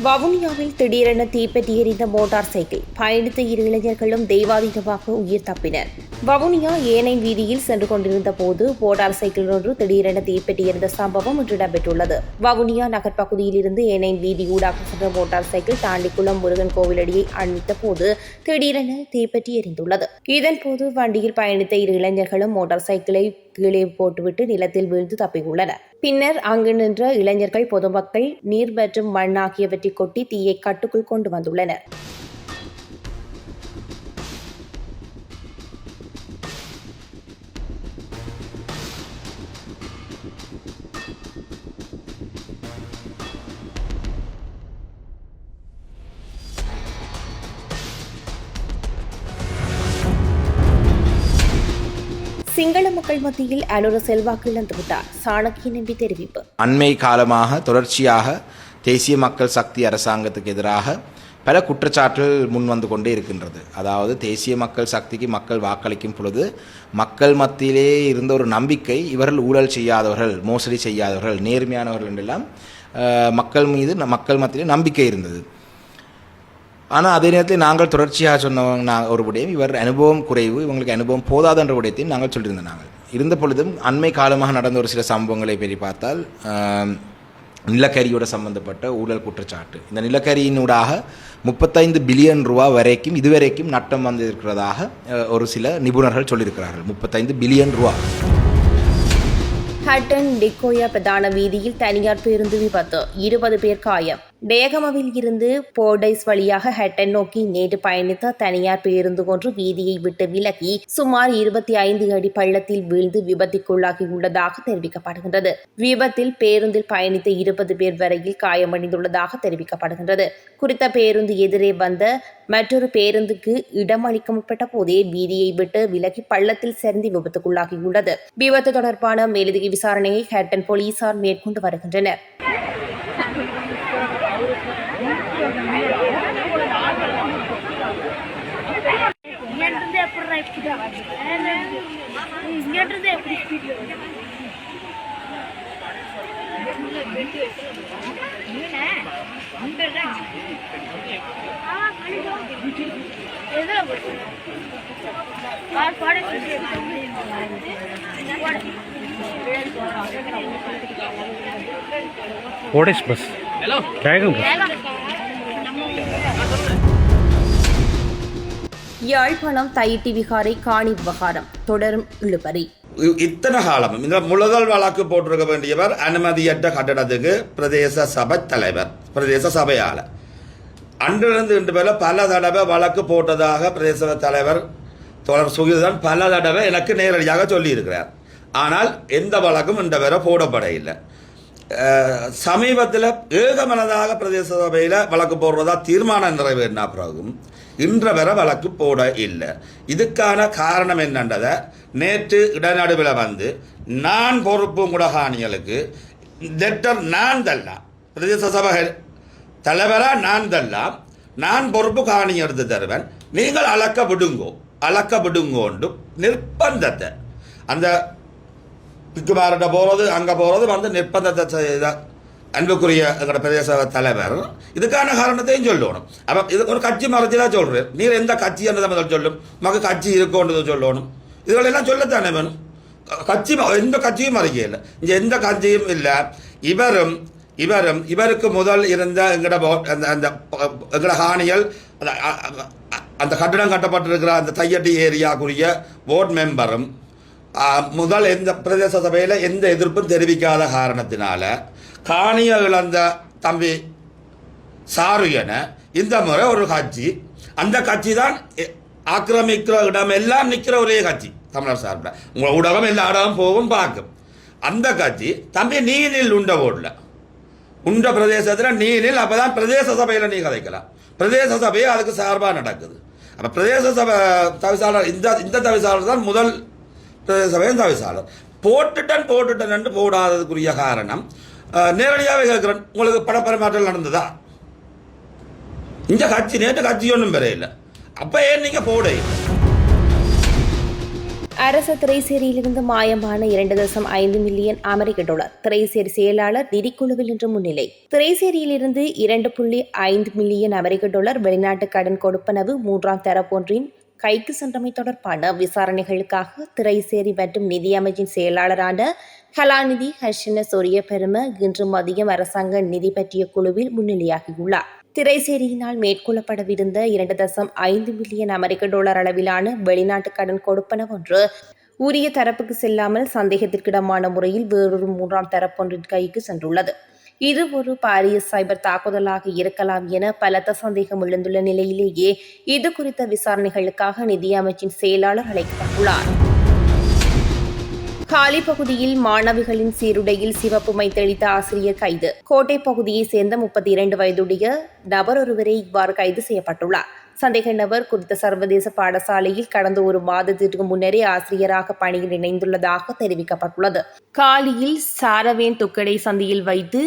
வவுனியாவில் திடீரென தீப்பெட்டி எறிந்த மோட்டார் சைக்கிள் பயணித்த இரு இளைஞர்களும் தெய்வாதீனமாக உயிர் தப்பினர். வவுனியா ஏனைன் வீதியில் சென்று கொண்டிருந்த போது மோட்டார் சைக்கிள் ஒன்று திடீரென தீப்பெட்டி எறிந்த சம்பவம் இன்று இடம்பெற்றுள்ளது. வவுனியா நகர் பகுதியில் இருந்து ஏனைன் வீதி ஊடாக சென்ற மோட்டார் சைக்கிள் தாண்டிக்குளம் முருகன் கோவிலடியை அண்மித்த போது திடீரென தீப்பெட்டி எரிந்துள்ளது. இதன்போது வண்டியில் பயணித்த இரு இளைஞர்களும் மோட்டார் சைக்கிளை கீழே போட்டுவிட்டு நிலத்தில் வீழ்ந்து தப்பியுள்ளனர். பின்னர் அங்கு நின்ற இளைஞர்கள் பொதுமக்கள் நீர் மற்றும் மண் ஆகியவற்றை கொட்டி தீயை கட்டுக்குள் கொண்டு வந்துள்ளனர். சிங்கள மக்கள் மத்தியில் அனுர செல்வாக்கு இழந்துவிட்டார். சாணக்கியன் எம்பி தெரிவிப்பு. அண்மை காலமாக தொடர்ச்சியாக தேசிய மக்கள் சக்தி அரசாங்கத்துக்கு எதிராக பல குற்றச்சாட்டுகள் முன் வந்து கொண்டே இருக்கின்றது. அதாவது தேசிய மக்கள் சக்திக்கு மக்கள் வாக்களிக்கும் பொழுது மக்கள் மத்தியிலே இருந்த ஒரு நம்பிக்கை, இவர்கள் ஊழல் செய்யாதவர்கள், மோசடி செய்யாதவர்கள், நேர்மையானவர்கள் என்றெல்லாம் மக்கள் மீது மக்கள் மத்தியிலே நம்பிக்கை இருந்தது. ஆனால் அதே நேரத்தில் நாங்கள் தொடர்ச்சியாக சொன்னவங்க ஒரு விடயம், இவர் அனுபவம் குறைவு, இவங்களுக்கு அனுபவம் போதாதென்ற விடயத்தையும் நாங்கள் சொல்லியிருந்தோம். நாங்கள் இருந்த பொழுதும் அண்மை காலமாக நடந்த ஒரு சில சம்பவங்களை பற்றி பார்த்தால், நிலக்கரியோடு சம்பந்தப்பட்ட ஊழல் குற்றச்சாட்டு. இந்த நிலக்கரியினூடாக 35 பில்லியன் ரூபா வரைக்கும் இதுவரைக்கும் நட்டம் வந்திருக்கிறதாக ஒரு சில நிபுணர்கள் சொல்லியிருக்கிறார்கள். 35 பில்லியன் ரூபா. ஹட்டன் டிக்கோயா பிரதான வீதியில் தனியார் பேருந்து விபத்து, 20 பேர் காயம். டேகமவில் இருந்து போர்டைஸ் வழியாக ஹட்டன் நோக்கி நேற்று பயணித்த தனியார் பேருந்து ஒன்று வீதியை விட்டு விலகி சுமார் 25 அடி பள்ளத்தில் வீழ்ந்து விபத்துக்குள்ளாகியுள்ளதாக தெரிவிக்கப்படுகின்றது. விபத்தில் பேருந்தில் பயணித்த 20 பேர் வரையில் காயமடைந்துள்ளதாக தெரிவிக்கப்படுகின்றது. குறித்த பேருந்து எதிரே வந்த மற்றொரு பேருந்துக்கு இடமளிக்கப்பட்ட போதே வீதியை விட்டு விலகி பள்ளத்தில் சரிந்து விபத்துக்குள்ளாகியுள்ளது. விபத்து தொடர்பான மேலதிக விசாரணையை ஹட்டன் போலீசார் மேற்கொண்டு வருகின்றனர். Orange bus. Hello. Dragon bus. Yazhpanam Thaiyiddy விகாரை காணி விவகாரம் தொடரும் இழுபறி. இத்தனை காலம் இந்த முதல் வழக்கு போட்டிருக்க வேண்டியவர் அனுமதியற்ற கட்டடத்துக்கு பிரதேச சபை தலைவர், பிரதேச சபையாளர். அன்றிலிருந்து இன்று வரை பல தடவை வழக்கு போட்டதாக பிரதேச தலைவர் தொடர் சுகிதன் பல தடவை எனக்கு நேரடியாக சொல்லியிருக்கிறார். ஆனால் எந்த வழக்கும் இன்று வரை போடப்பட இல்லை. சமீபத்தில் ஏகமனதாக பிரதேச சபையில் வழக்கு போடுறதா தீர்மானம் நிறைவேறினா பிறகும் இன்று வரை வழக்கு போட இல்லை. இதுக்கான காரணம் என்னன்றதை நேற்று இடநடுவில் வந்து நான் பொறுப்பு முடகாணிகளுக்கு லெட்டர் நான் தரலாம், பிரதேச சபை தலைவராக நான் தரலாம், நான் பொறுப்பு காணி எடுத்து தருவேன், நீங்கள் அளக்க விடுங்கோண்டு நிர்பந்தத்தை அந்த பிக்குமார்கிட்ட போகிறது அங்கே போகிறது வந்து நிர்பந்தத்தை செய்த அன்புக்குரிய எங்களோட பிரதேச தலைவர் இதுக்கான காரணத்தையும் சொல்லணும். அப்போ இது ஒரு கட்சி மறைச்சி தான் சொல்கிறேன். நீர் எந்த கட்சி என்றதை முதல் சொல்லும், மக கட்சி இருக்கோன்றது சொல்லணும். இதுகளெல்லாம் சொல்லத்தானே வேணும். கட்சி எந்த கட்சியும் மறைக்கல, இங்கே எந்த கட்சியும் இல்லை. இவருக்கு முதல் இருந்த எங்களோட ஹானிகள் அந்த கட்டிடம் கட்டப்பட்டிருக்கிற அந்த தையட்டி ஏரியாக்குரிய போர்ட் மெம்பரும் முதல் எந்த பிரதேச சபையில் எந்த எதிர்ப்பும் தெரிவிக்காத காரணத்தினால காணிய இழந்த தம்பி சாருயன இந்த முறை ஒரு கட்சி, அந்த கட்சி தான் ஆக்கிரமிக்கிற இடம் எல்லாம் நிற்கிற ஒரே கட்சி தமிழர் சார்பில். உங்கள் ஊடகம் எல்லா இடமும் போகும் பார்க்கும். அந்த கட்சி தம்பி நீனில் உண்ட ஓடல, உண்ட பிரதேசத்தில் நீனில், அப்போ தான் பிரதேச சபையில் நீ கதைக்கலாம். பிரதேச சபையை அதுக்கு சார்பாக நடக்குது. அப்போ பிரதேச சபை தவிசாளர் இந்த தவிசாளர் தான் முதல் பிரதேச சபையின் தவிசாளர். போட்டுட்டன் என்று போடாததுக்குரிய காரணம் நேரடியாகவே கேட்குறேன், உங்களுக்கு பணப்பரிமாற்றம் நடந்ததா? இந்த கட்சி நேற்று கட்சி ஒன்றும் பெற இல்லை. அப்போ ஏன் நீங்கள் போட அரசு திரைசேரியிலிருந்து மாயமான 2.5 மில்லியன் அமெரிக்க டாலர். திரைசேரி செயலாளர் நிதிக்குழுவில் இன்று முன்னிலை. திரைசேரியிலிருந்து 2.5 மில்லியன் அமெரிக்க டாலர் வெளிநாட்டு கடன் கொடுப்பனவு 3ஆம் தரப்பொன்றின் கைக்கு சென்றமை தொடர்பான விசாரணைகளுக்காக திரைசேரி மற்றும் நிதி அமைச்சின் செயலாளரான கலாநிதி ஹர்ஷன சூரியபெரும இன்று மதியம் அரசாங்க நிதி பற்றிய குழுவில் முன்னிலையாகியுள்ளார். திரைசேரியினால் மேற்கொள்ளப்படவிருந்த 2.5 மில்லியன் அமெரிக்க டாலர் அளவிலான வெளிநாட்டு கடன் கொடுப்பனவு ஒன்று உரிய தரப்புக்கு செல்லாமல் சந்தேகத்திற்கிடமான முறையில் வேறொரு 3ஆம் தரப்பொன்றின் கைக்கு சென்றுள்ளது. இது ஒரு பாரிய சைபர் தாக்குதலாக இருக்கலாம் என பலத்த சந்தேகம் எழுந்துள்ள நிலையிலேயே இது குறித்த விசாரணைகளுக்காக நிதி அமைச்சின் செயலாளர் அழைக்கப்பட்டுள்ளார். காலி பகுதியில் மாணவிகளின் சீருடையில் சிவப்பு மை தெளித்த ஆசிரியர் கைது. கோட்டை பகுதியைச் சேர்ந்த 32 வயதுடைய நபர் ஒருவரை இவ்வாறு கைது செய்யப்பட்டுள்ளார். சந்தேக நபர் குறித்த சர்வதேச பாடசாலையில் கடந்த ஒரு மாதத்திற்கு முன்னரே ஆசிரியராக பணியில் இணைந்துள்ளதாக தெரிவிக்கப்பட்டுள்ளது. காலியில் சாரவேன் துக்கடை சந்தியில் வைத்து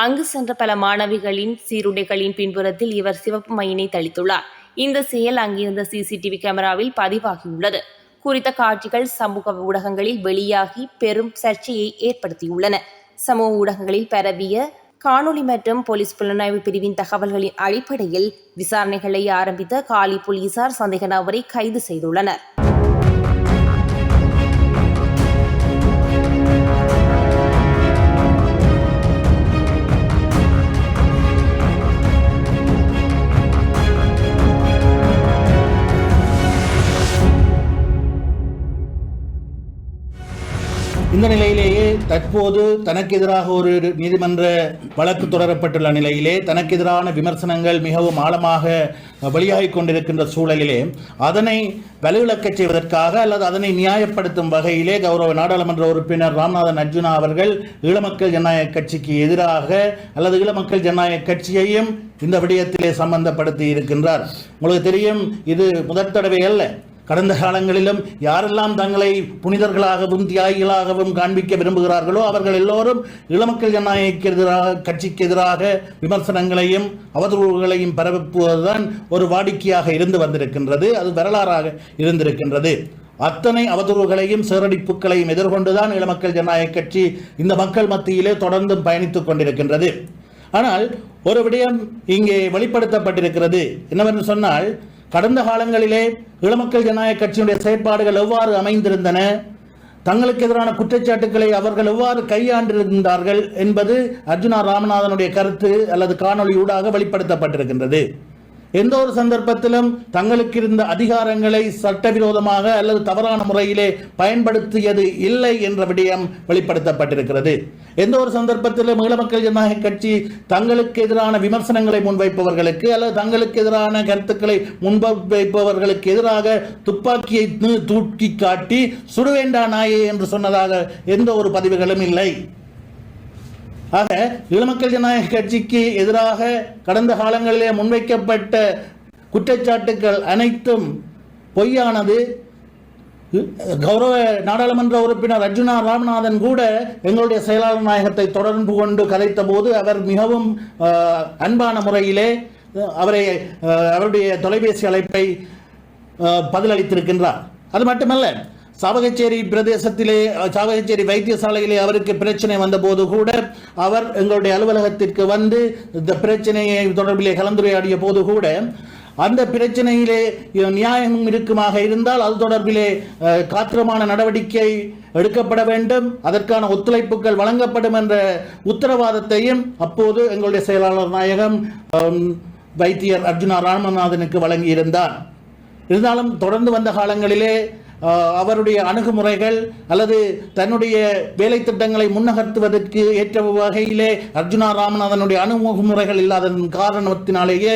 அங்கு சென்ற பல மாணவிகளின் சீருடைகளின் பின்புறத்தில் இவர் சிவப்பு மையினை தெளித்துள்ளார். இந்த செயல் அங்கிருந்த சிசிடிவி கேமராவில் பதிவாகியுள்ளது. குறித்த காட்சிகள் சமூக ஊடகங்களில் வெளியாகி பெரும் சர்ச்சையை ஏற்படுத்தியுள்ளன. சமூக ஊடகங்களில் பரவிய காணொலி மற்றும் போலீஸ் புலனாய்வு பிரிவின் தகவல்களின் அடிப்படையில் விசாரணைகளை ஆரம்பித்த காலி போலீசார் சந்தேக நபரை கைது செய்துள்ளனர். இந்த நிலையிலேயே தற்போது தனக்கு எதிராக ஒரு நீதிமன்ற வழக்கு தொடரப்பட்டுள்ள நிலையிலே தனக்கு எதிரான விமர்சனங்கள் மிகவும் ஆழமாக வெளியாகிக் கொண்டிருக்கின்ற சூழலிலே அதனை வலுவிழக்கச் செய்வதற்காக அல்லது அதனை நியாயப்படுத்தும் வகையிலே கௌரவ நாடாளுமன்ற உறுப்பினர் ராமநாதன் அர்ஜுனா அவர்கள் ஈழமக்கள் ஜனநாயக கட்சிக்கு எதிராக அல்லது ஈழமக்கள் ஜனநாயக கட்சியையும் இந்த விடயத்திலே சம்பந்தப்படுத்தி இருக்கின்றார். உங்களுக்கு தெரியும், இது முதற் தடவை அல்ல. கடந்த காலங்களிலும் யாரெல்லாம் தங்களை புனிதர்களாகவும் தியாகிகளாகவும் காண்பிக்க விரும்புகிறார்களோ அவர்கள் எல்லோரும் ஈழமக்கள் ஜனநாயக கட்சிக்கு எதிராக விமர்சனங்களையும் அவதூறுகளையும் பரப்புவதுதான் ஒரு வாடிக்கையாக இருந்து வந்திருக்கின்றது. அது வரலாறாக இருந்திருக்கின்றது. அத்தனை அவதூறுகளையும் சேரடிப்புகளையும் எதிர்கொண்டுதான் ஈழமக்கள் ஜனநாயக கட்சி இந்த மக்கள் மத்தியிலே தொடர்ந்து பயணித்துக் கொண்டிருக்கின்றது. ஆனால் ஒரு விடயம் இங்கே வெளிப்படுத்தப்பட்டிருக்கிறது. என்னவென்று சொன்னால், கடந்த காலங்களிலே ஈழமக்கள் ஜனநாயக கட்சியினுடைய செயற்பாடுகள் எவ்வாறு அமைந்திருந்தன, தங்களுக்கு எதிரான குற்றச்சாட்டுக்களை அவர்கள் எவ்வாறு கையாண்டிருந்தார்கள் என்பது அர்ஜுனா ராமநாதனுடைய கருத்து அல்லது காணொலியூடாக வெளிப்படுத்தப்பட்டிருக்கின்றது. எந்த ஒரு சந்தர்ப்பத்திலும் தங்களுக்கு இருந்த அதிகாரங்களை சட்டவிரோதமாக அல்லது தவறான முறையிலே பயன்படுத்தியது இல்லை என்ற விடயம் வெளிப்படுத்தப்பட்டிருக்கிறது. எந்த ஒரு சந்தர்ப்பத்திலும் ஈழமக்கள் ஜனநாயக கட்சி தங்களுக்கு எதிரான விமர்சனங்களை முன்வைப்பவர்களுக்கு அல்லது தங்களுக்கு எதிரான கருத்துக்களை முன்வைப்பவர்களுக்கு எதிராக துப்பாக்கியை தூக்கி காட்டி சுடுவேண்டா நாயே என்று சொன்னதாக எந்த ஒரு பதிவுகளும் இல்லை. ஆக ஈழமக்கள் ஜனநாயக கட்சிக்கு எதிராக கடந்த காலங்களிலே முன்வைக்கப்பட்ட குற்றச்சாட்டுக்கள் அனைத்தும் பொய்யானது. கௌரவ நாடாளுமன்ற உறுப்பினர் அர்ஜுனா ராமநாதன் கூட எங்களுடைய செயலாளர் நாயகத்தை தொடர்பு கொண்டு கதைத்த போது அவர் மிகவும் அன்பான முறையிலே அவருடைய தொலைபேசி அழைப்பை பதிலளித்திருக்கின்றார். அது மட்டுமல்ல, சாவகச்சேரி பிரதேசத்திலே சாவகச்சேரி வைத்தியசாலையிலே அவருக்கு பிரச்சனை வந்தபோது கூட அவர் எங்களுடைய அலுவலகத்திற்கு வந்து இந்த பிரச்சனையை தொடர்பிலே கலந்துரையாடிய போது கூட அந்த பிரச்சனையிலே நியாயம் இருக்குமாக இருந்தால் அது தொடர்பிலே காத்திரமான நடவடிக்கை எடுக்கப்பட வேண்டும், அதற்கான ஒத்துழைப்புகள் வழங்கப்படும் என்ற உத்தரவாதத்தையும் அப்போது எங்களுடைய செயலாளர் நாயகம் வைத்தியர் அர்ஜுனா ராமநாதனுக்கு வழங்கியிருந்தார். இருந்தாலும் தொடர்ந்து வந்த காலங்களிலே அவருடைய அணுகுமுறைகள் அல்லது தன்னுடைய வேலை திட்டங்களை முன்னகர்த்துவதற்கு ஏற்ற வகையிலே அர்ஜுனா ராமநாதனுடைய அணுகுமுறைகள் இல்லாததன் காரணத்தினாலேயே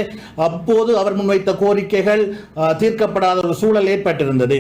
அப்போது அவர் முன்வைத்த கோரிக்கைகள் தீர்க்கப்படாத ஒரு சூழல் ஏற்பட்டிருந்தது.